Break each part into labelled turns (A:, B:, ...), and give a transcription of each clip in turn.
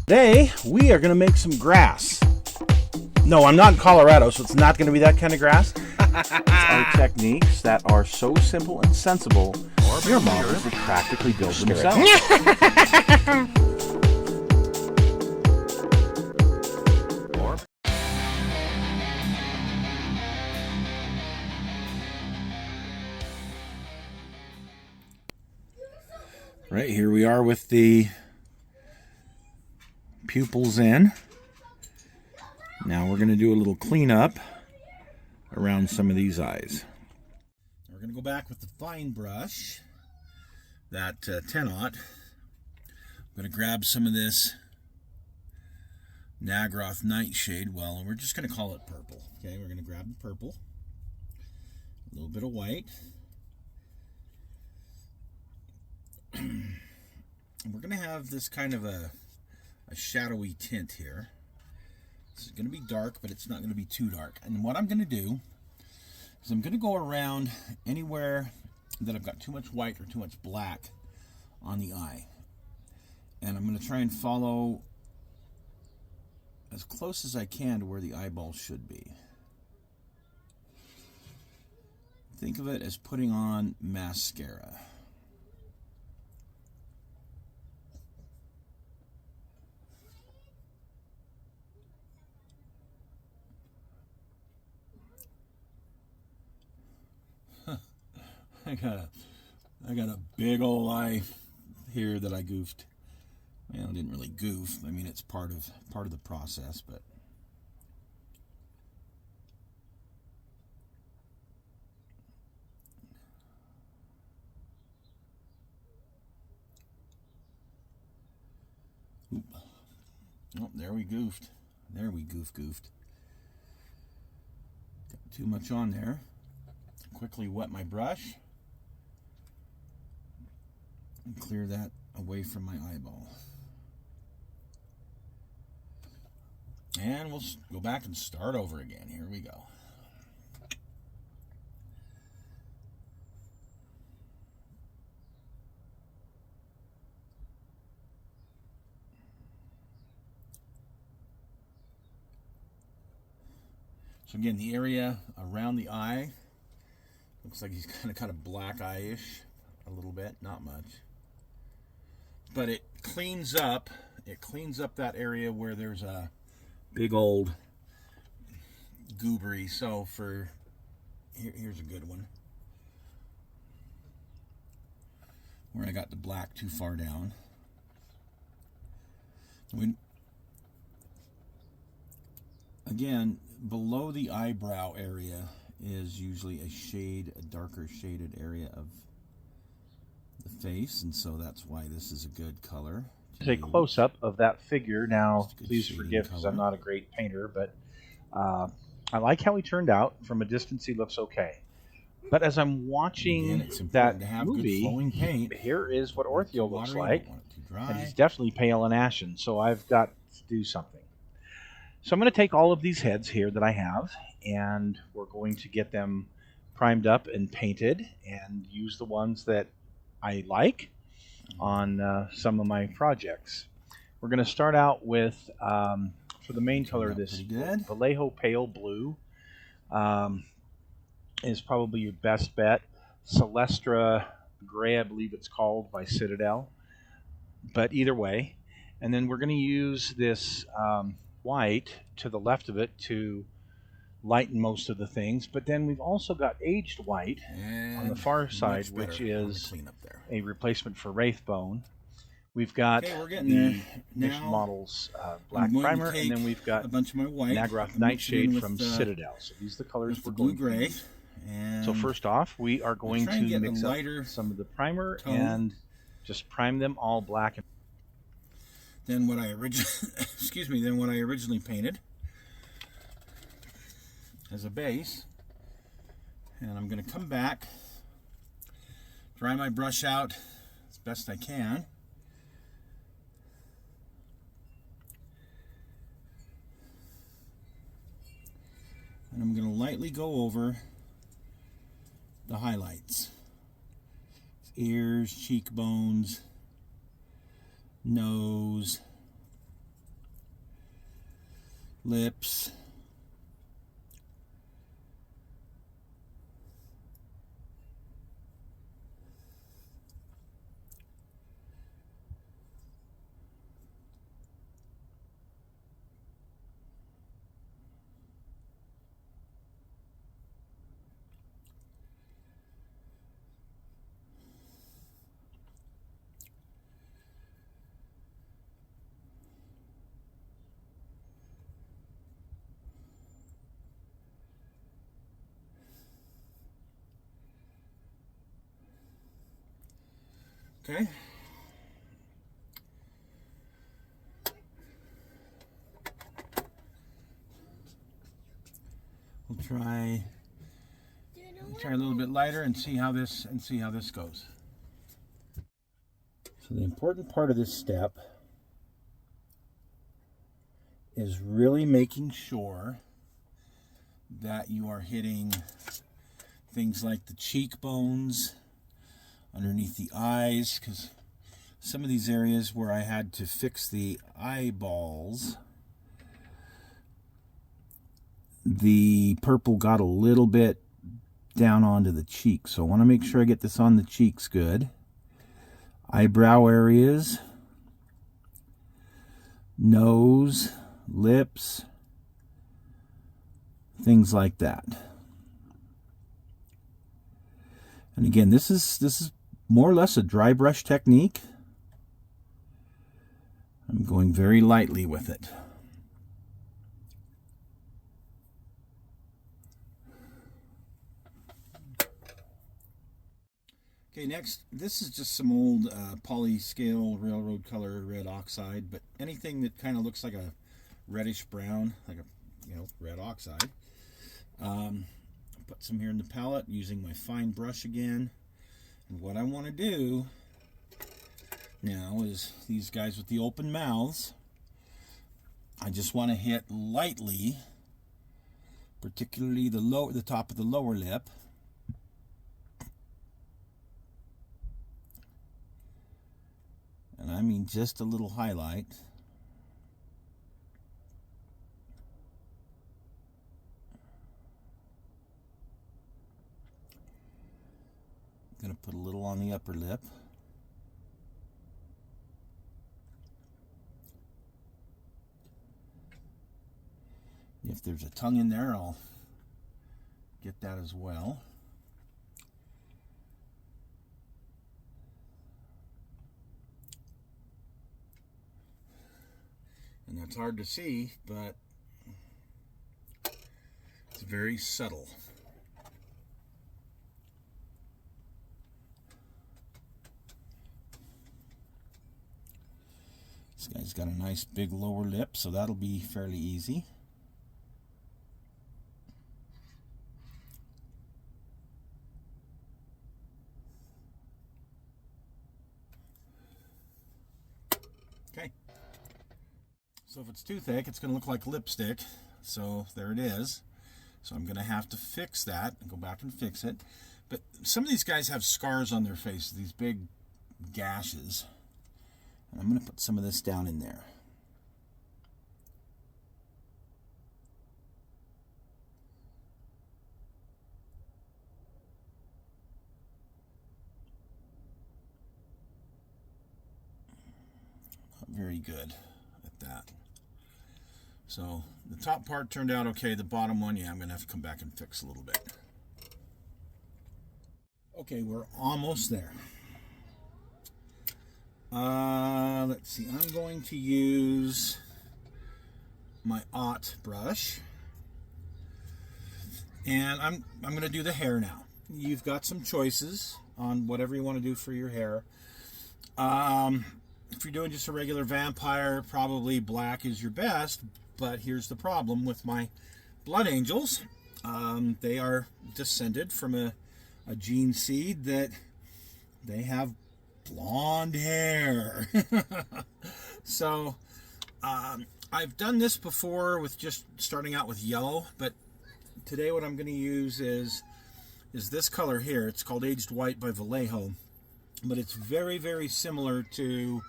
A: Today, we are going to make some grass. No, I'm not in Colorado, so it's not going to be that kind of grass. It's our techniques that are so simple and sensible, your models will practically build themselves. Right, here we are with the pupils in. Now we're going to do a little cleanup around some of these eyes. We're going to go back with the fine brush, that 10-aught. I'm going to grab some of this Nagroth Nightshade. Well, we're just going to call it purple. Okay, we're going to grab the purple, a little bit of white. We're going to have this kind of a shadowy tint here. This is going to be dark, but it's not going to be too dark. And what I'm going to do is I'm going to go around anywhere that I've got too much white or too much black on the eye. And I'm going to try and follow as close as I can to where the eyeball should be. Think of it as putting on mascara. I got a big old eye here that I goofed. Well, I didn't really goof. I mean, it's part of the process, but oop. Oh, there we goofed. There we goofed. Got too much on there. Quickly wet my brush and clear that away from my eyeball. And we'll go back and start over again. Here we go. So again, the area around the eye looks like he's kind of got a black eye-ish, a little bit, not much. But it cleans up that area where there's a big old goobery. So here's a good one. Where I got the black too far down. Again, below the eyebrow area is usually a darker shaded area of the face, and so that's why this is a good color.
B: It's a close-up of that figure. Now, please forgive because I'm not a great painter, but I like how he turned out. From a distance, he looks okay. But as I'm watching that movie, here is what Orthio looks like, and he's definitely pale and ashen, so I've got to do something. So I'm going to take all of these heads here that I have, and we're going to get them primed up and painted and use the ones that I like on some of my projects. We're going to start out with, for the main color, this Vallejo Pale Blue is probably your best bet. Celestra Gray, I believe it's called, by Citadel. But either way. And then we're going to use this white to the left of it to lighten most of the things, but then we've also got aged white on the far side, which is a replacement for Wraithbone. We've got the Mission Models black primer, and then we've got Nagroth Nightshade from Citadel. So these are the colors we're going to use. So first off, we are going to mix up some of the primer and just prime them all black.
A: Then what I originally painted as a base, and I'm going to come back, dry my brush out as best I can, and I'm going to lightly go over the highlights. Ears, cheekbones, nose, lips. Okay. We'll try a little bit lighter and see how this goes. So the important part of this step is really making sure that you are hitting things like the cheekbones, underneath the eyes, because some of these areas where I had to fix the eyeballs, the purple got a little bit down onto the cheek. So I want to make sure I get this on the cheeks good. Eyebrow areas, nose, lips, things like that. And again, this is more or less a dry brush technique. I'm going very lightly with it. Okay, next, this is just some old polyscale railroad color red oxide, but anything that kind of looks like a reddish brown, like a red oxide. Put some here in the palette using my fine brush again. And what I want to do now is these guys with the open mouths, I just want to hit lightly, particularly the top of the lower lip. And I mean just a little highlight. I'm going to put a little on the upper lip. If there's a tongue in there, I'll get that as well. And that's hard to see, but it's very subtle. This guy's got a nice big lower lip, so that'll be fairly easy. Okay. So if it's too thick, it's going to look like lipstick. So there it is. So I'm going to have to fix that and go back and fix it. But some of these guys have scars on their face, these big gashes. And I'm going to put some of this down in there. Not very good at that. So the top part turned out okay. The bottom one, yeah, I'm going to have to come back and fix a little bit. Okay, we're almost there. Let's see, I'm going to use my Ott brush. And I'm going to do the hair now. You've got some choices on whatever you want to do for your hair. If you're doing just a regular vampire, probably black is your best. But here's the problem with my blood angels. They are descended from a gene seed that they have blonde hair. So I've done this before with just starting out with yellow, but today what I'm going to use is this color here. It's called Aged White by Vallejo, but it's very, very similar to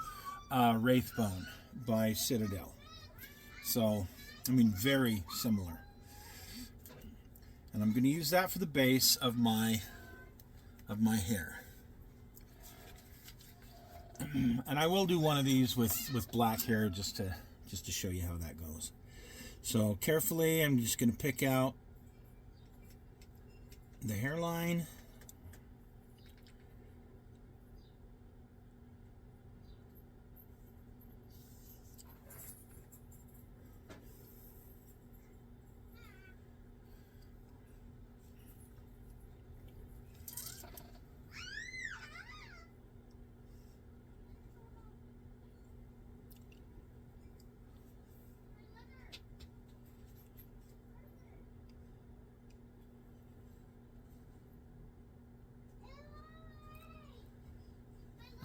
A: Wraithbone by Citadel. So I mean, very similar. And I'm going to use that for the base of my hair. And I will do one of these with black hair just to show you how that goes. So carefully, I'm just going to pick out the hairline.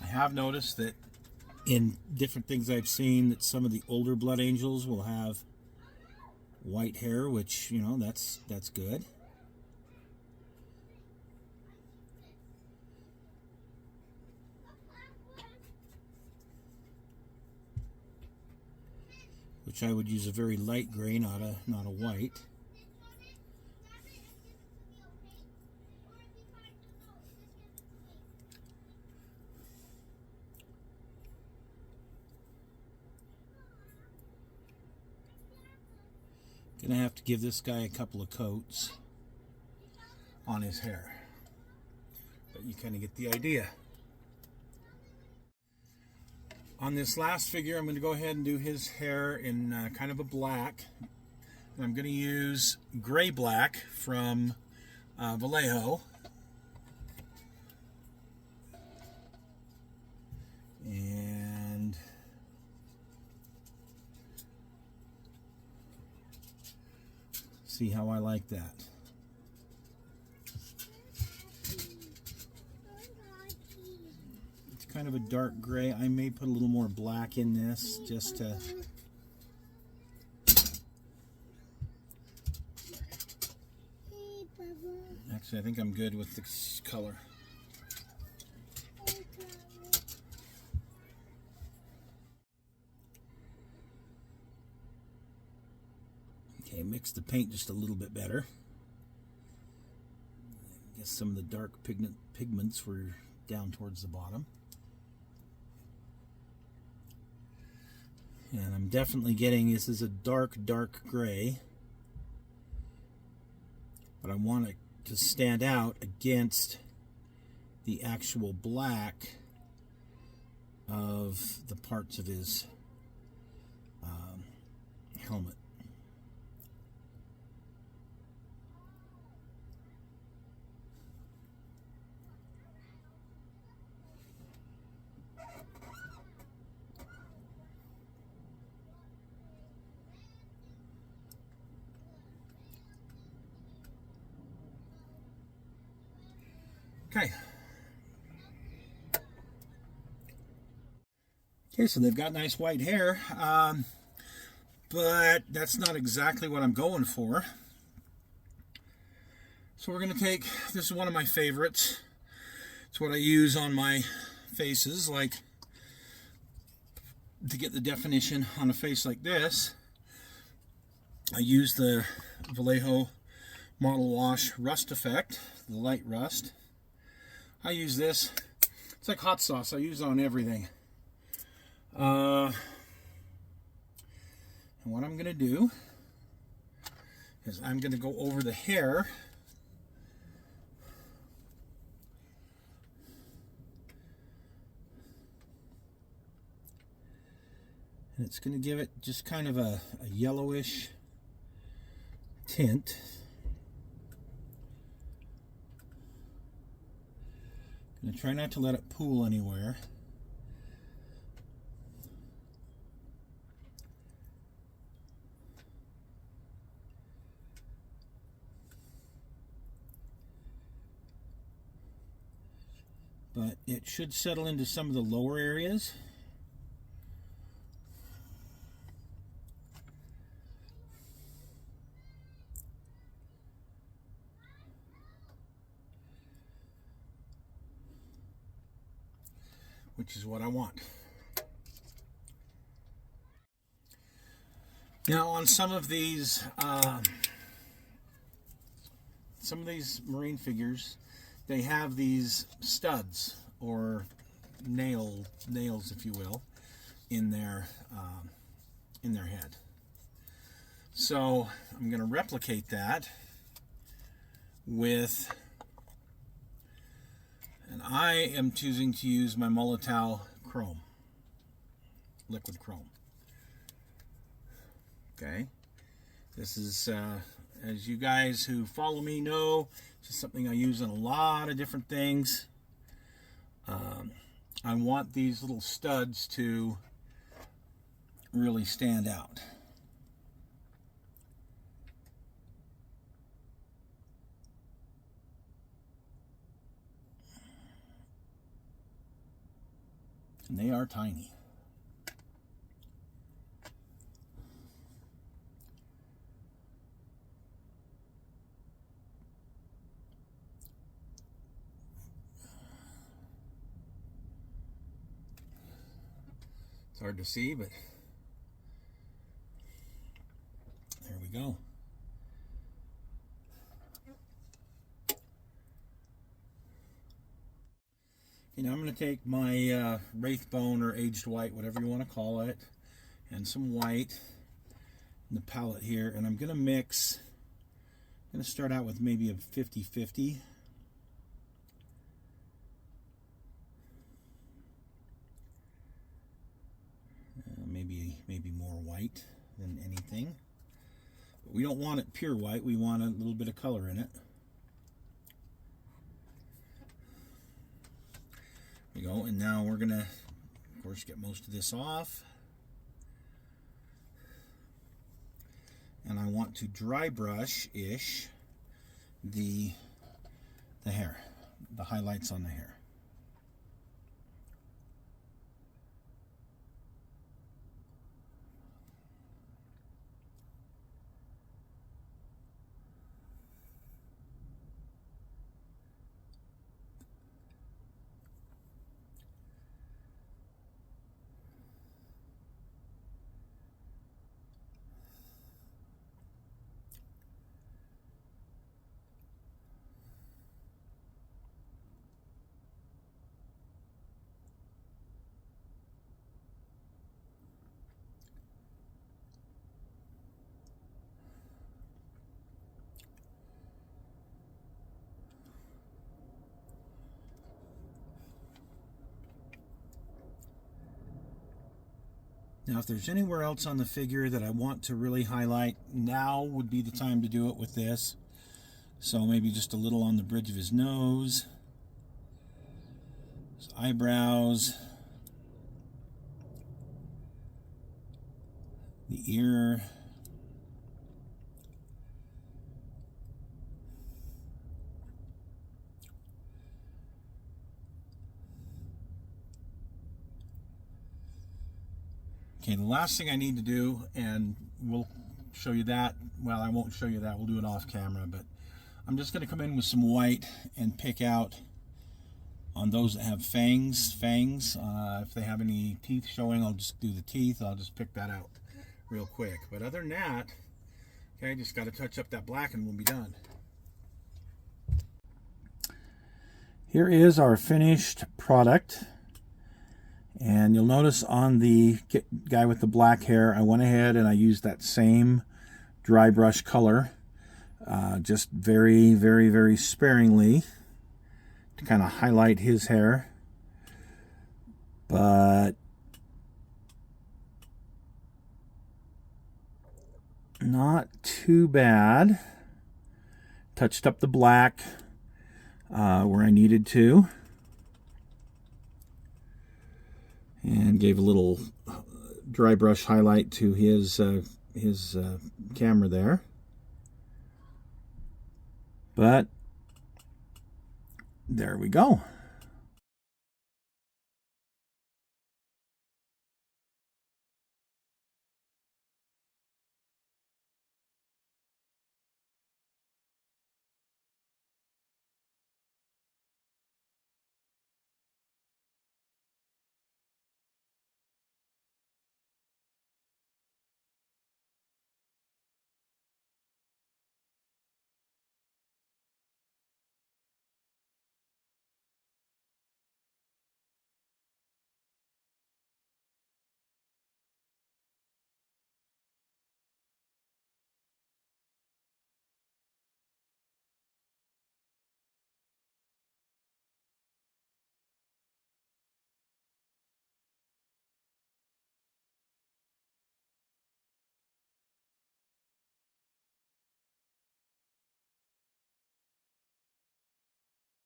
A: I have noticed that in different things I've seen that some of the older blood angels will have white hair, which, you know, that's good. Which I would use a very light gray, not a white. Gonna have to give this guy a couple of coats on his hair, but you kind of get the idea. On this last figure, I'm going to go ahead and do his hair in kind of a black. And I'm going to use gray black from Vallejo. And see how I like that. It's kind of a dark gray. I may put a little more black in this just to... Actually, I think I'm good with this color. Okay, mix the paint just a little bit better. I guess some of the dark pigments were down towards the bottom. And I'm definitely getting, this is a dark gray. But I want it to stand out against the actual black of the parts of his helmet. Okay, so they've got nice white hair, but that's not exactly what I'm going for. So we're going to take, this is one of my favorites. It's what I use on my faces, like to get the definition on a face like this. I use the Vallejo Model Wash Rust Effect, the light rust. I use this, it's like hot sauce, I use it on everything. And what I'm going to do is I'm going to go over the hair and it's going to give it just kind of a yellowish tint. I'm going to try not to let it pool anywhere. But it should settle into some of the lower areas. Which is what I want. Now on some of these marine figures, they have these studs or nails, if you will, in their head. So I'm going to replicate that with, and I am choosing to use my Molotow chrome, liquid chrome. Okay, this is, as you guys who follow me know, it's something I use in a lot of different things. I want these little studs to really stand out. And they are tiny. It's hard to see, but there we go. Okay, now I'm going to take my Wraithbone or aged white, whatever you want to call it, and some white in the palette here, and I'm going to mix. I'm going to start out with maybe a 50-50. Maybe more white than anything. But we don't want it pure white. We want a little bit of color in it. There we go. And now we're gonna, of course, get most of this off. And I want to dry brush-ish the hair, the highlights on the hair. Now, if there's anywhere else on the figure that I want to really highlight, now would be the time to do it with this. So maybe just a little on the bridge of his nose, his eyebrows, the ear, okay, the last thing I need to do, and we'll show you that, well, I won't show you that, we'll do it off camera, but I'm just going to come in with some white and pick out on those that have fangs. If they have any teeth showing, I'll just do the teeth. I'll just pick that out real quick. But other than that, okay, just got to touch up that black and we'll be done. Here is our finished product. And you'll notice on the guy with the black hair, I went ahead and I used that same dry brush color, just very, very, very sparingly to kind of highlight his hair. But not too bad. Touched up the black where I needed to. And gave a little dry brush highlight to his camera there. But there we go.